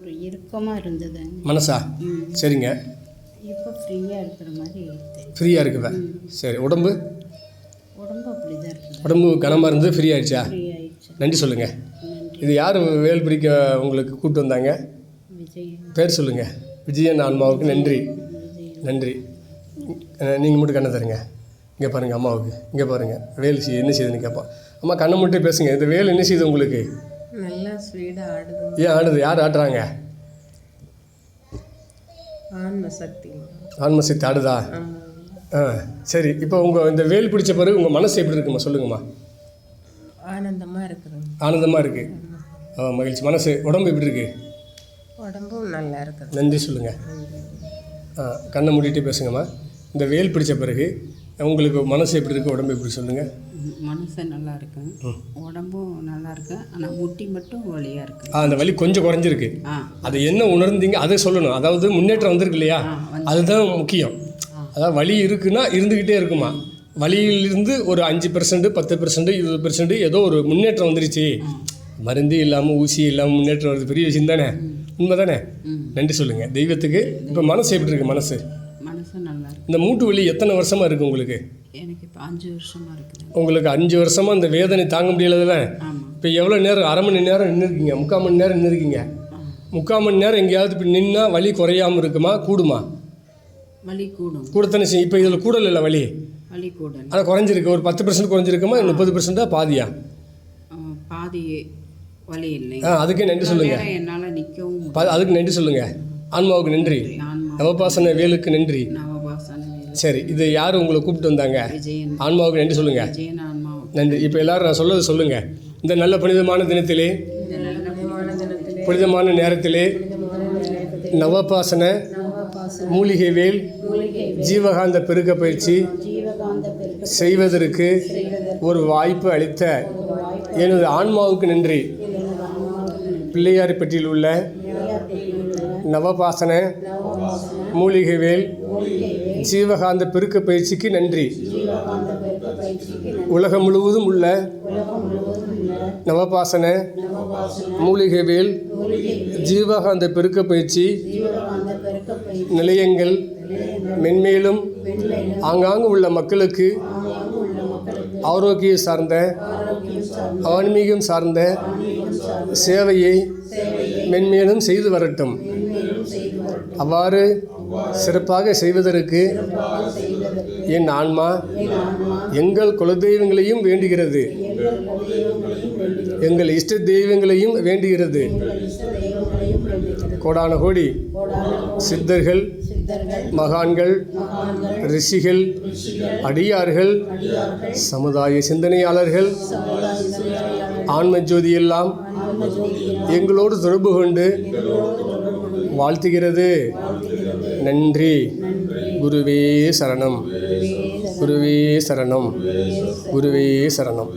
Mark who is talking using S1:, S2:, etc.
S1: ஒரு இறுக்கமாக இருந்தது
S2: மனசா. சரிங்க.
S1: இப்போ ஃப்ரீயாக இருக்கிற மாதிரி இருக்குது.
S2: ஃப்ரீயாக இருக்குதா? சரி. உடம்பு
S1: அப்படி தான் இருக்குது.
S2: உடம்பு கனமாக இருந்து ஃப்ரீ ஆகிடுச்சா?
S1: ஃப்ரீ ஆயிடுச்சு.
S2: நன்றி சொல்லுங்கள். இது யார் வேல் பிடிக்க உங்களுக்கு கூப்பிட்டு வந்தாங்க?
S1: விஜய்.
S2: பேர் சொல்லுங்கள். விஜயன் ஆன்மாவுக்கு நன்றி. நன்றி. நீங்கள் மட்டும் கண்ணை தருங்க. இங்கே பாருங்கள் அம்மாவுக்கு. இங்கே பாருங்கள் வேல் என்ன செய்யுதுன்னு கேட்பான். அம்மா கண்ணை மட்டும் பேசுங்க. இந்த வேல் என்ன செய்யுது உங்களுக்கு?
S1: நல்லா ஸ்வீடாக ஆடுது.
S2: ஏன் ஆடுது? யார் ஆடுறாங்க?
S1: ஆன்மசக்தி.
S2: ஆன்மசக்தி ஆடுதா? சரி. இப்போ உங்கள் இந்த வேல் பிடிச்ச பிறகு உங்கள் மனசு எப்படி இருக்குமா? சொல்லுங்கம்மா.
S1: ஆனந்தமாக இருக்குது.
S2: ஆனந்தமாக இருக்குது. மகிழ்ச்சி. மனசு. உடம்பு எப்படி இருக்குது?
S1: உடம்பும் நல்லா இருக்குது.
S2: நன்றி சொல்லுங்கள். கண்ணை மூடிட்டு பேசுங்கம்மா. இந்த வேல் பிடிச்ச பிறகு உங்களுக்கு மனசு எப்படி இருக்குது? உடம்பு எப்படி சொல்லுங்கள்.
S1: மனசு நல்லா இருக்கு, உடம்பும் நல்லா இருக்கு. ஆனால் முட்டி மட்டும் வலியாக இருக்குது.
S2: அந்த வலி கொஞ்சம் குறைஞ்சிருக்கு. அது என்ன உணர்ந்தீங்க அதை சொல்லணும். அதாவது முன்னேற்றம் வந்திருக்கு இல்லையா? அதுதான் முக்கியம். அதாவது வலி இருக்குன்னா இருந்துக்கிட்டே இருக்குமா. வலியிலிருந்து ஒரு 5%, 10%, 20% ஏதோ ஒரு முன்னேற்றம் வந்துருச்சு. மருந்து இல்லாமல் ஊசி இல்லாமல் முன்னேற்றம் வருது. பெரிய விஷயம் தானே? உண்மை தானே? நன்றி சொல்லுங்கள் தெய்வத்துக்கு. இப்போ மனசு எப்படி இருக்குது? மனசு
S1: நல்லா இருக்கு.
S2: இந்த மூட்டு வலி எத்தனை வருஷமாக இருக்குது உங்களுக்கு?
S1: எனக்கு இப்போ 5 வருஷமாக இருக்குது.
S2: உங்களுக்கு 5 வருஷமாக இந்த வேதனை தாங்க முடியலதுல. இப்போ எவ்வளோ நேரம்? அரை மணி நேரம் நின்றுருக்கீங்க, 3/4 மணி நேரம் நின்றுருக்கீங்க. 3/4 மணி நேரம் எங்கேயாவது இப்போ நின்னா வலி குறையாமல் இருக்குமா? கூடுமா?
S1: வலி கூடும்.
S2: கூடத்தானே செய்யும். இப்போ இதில் கூடல இல்லை வலி
S1: கூடல்.
S2: ஆனால் குறைஞ்சிருக்கு. ஒரு 10% குறைஞ்சிருக்குமா? 30% பாதியா?
S1: பாதி வலி இல்லை.
S2: அதுக்கே நன்றி சொல்லுங்கள்.
S1: என்னால் நிற்கவும்.
S2: அதுக்கு நன்றி சொல்லுங்கள். ஆன்மாவுக்கு நன்றி. நவபாசன வேலுக்கு நன்றி. சரி. இது யார் உங்களை கூப்பிட்டு வந்தாங்க? ஆன்மாவுக்கு நன்றி சொல்லுங்கள். நன்றி. இப்போ எல்லாரும் நான் சொல்லது சொல்லுங்கள். இந்த நல்ல புனிதமான தினத்திலே, புனிதமான நேரத்திலே நவபாசன மூலிகை வேல் ஜீவகாந்த பெருக்க பயிற்சி செய்வதற்கு ஒரு வாய்ப்பு அளித்த எனது ஆன்மாவுக்கு நன்றி. பிள்ளையார்பட்டியில் உள்ள நவபாசன மூலிகை வேல் ஜீவகாந்த பெருக்க பயிற்சிக்கு நன்றி. உலகம் முழுவதும் உள்ள நவபாசன மூலிகை வேல் ஜீவகாந்த பெருக்க பயிற்சி நிலையங்கள் மென்மேலும் ஆங்காங்கு உள்ள மக்களுக்கு ஆரோக்கியம் சார்ந்த, ஆன்மீகம் சார்ந்த சேவையை மென்மேலும் செய்து வரட்டும். அவ்வாறு சிறப்பாக செய்வதற்கு என் ஆன்மா எங்கள் குலதெய்வங்களையும் வேண்டுகிறது, எங்கள் இஷ்ட தெய்வங்களையும் வேண்டுகிறது. கோடான கோடி சித்தர்கள், மகான்கள், ரிஷிகள், அடியார்கள், சமுதாய சிந்தனையாளர்கள், ஆன்ம ஜோதியெல்லாம் எங்களோடு தொடர்பு கொண்டு வாழ்த்துகிறது. நன்றி. குருவே சரணம், குருவே சரணம், குருவே சரணம்.